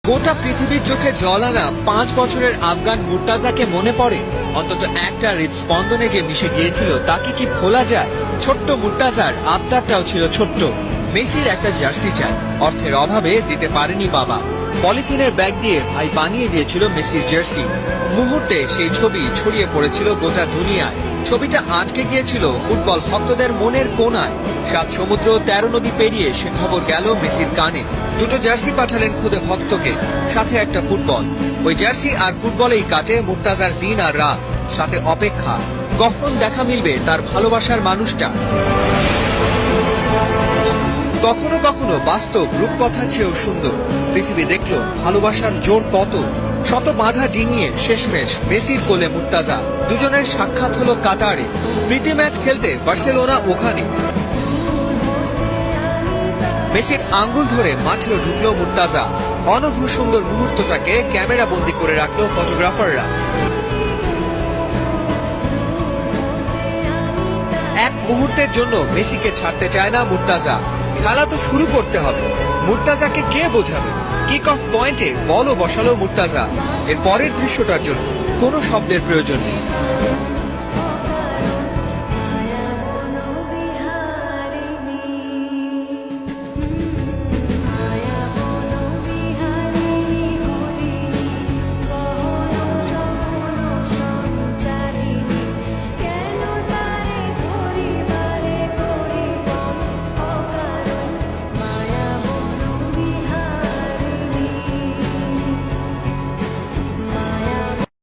গোটা পৃথিবীর চোখে জল আনা 5 বছরের আফগান মুর্তাজাকে মনে পড়ে। অন্তত একটা হৃদস্পন্দনে যে মিশে গিয়েছিল তাকে কি ভোলা যায়? ছোট্ট মুর্তাজার আবদারটাও ছিল ছোট্ট। মেসির একটা জার্সি চাই, অর্থের অভাবে দিতে পারেনি বাবা। পলিথিনের ব্যাগ দিয়ে ভাই বানিয়ে দিয়েছিল মেসির জার্সি। মুহূর্তে সেই ছবি ছড়িয়ে পড়েছিল গোটা দুনিয়ায়। ছবিটা আটকে গিয়েছিল ফুটবল ভক্তদের মনের কোনায়। 7 সমুদ্র 13 নদী পেরিয়ে সে খবর গেল মেসির কানে। দুটো জার্সি পাঠালেন খুদে ভক্তকে, সাথে একটা ফুটবল। ওই জার্সি আর ফুটবলেই কাটে মুর্তাজার দিন আর রাত, সাথে অপেক্ষা কখন দেখা মিলবে তার ভালোবাসার মানুষটা। কখনো কখনো বাস্তব রূপকথার চেয়েও সুন্দর। পৃথিবী দেখলো ভালোবাসার জোর কত। শত বাধা ডিঙিয়ে শেষমেশ মেসির কোলে মুর্তাজা। দুজনের সাক্ষাৎ হলো কাতারে। প্রীতি ম্যাচ খেলতে বার্সেলোনা ওখানে। মেসির আঙ্গুল ধরে মাঠেও ঢুকলো মুর্তাজা। অনন্য সুন্দর মুহূর্তটাকে ক্যামেরা বন্দি করে রাখলো ফটোগ্রাফাররা। এক মুহূর্তের জন্য মেসিকে ছাড়তে চায় না মুর্তাজা। খেলা তো শুরু করতে হবে, মুর্তাজাকে কে বোঝাবে? কিক অফ পয়েন্টে বলও বসালো মুর্তাজা। এর পরের দৃশ্যটার জন্য কোনো শব্দের প্রয়োজন নেই।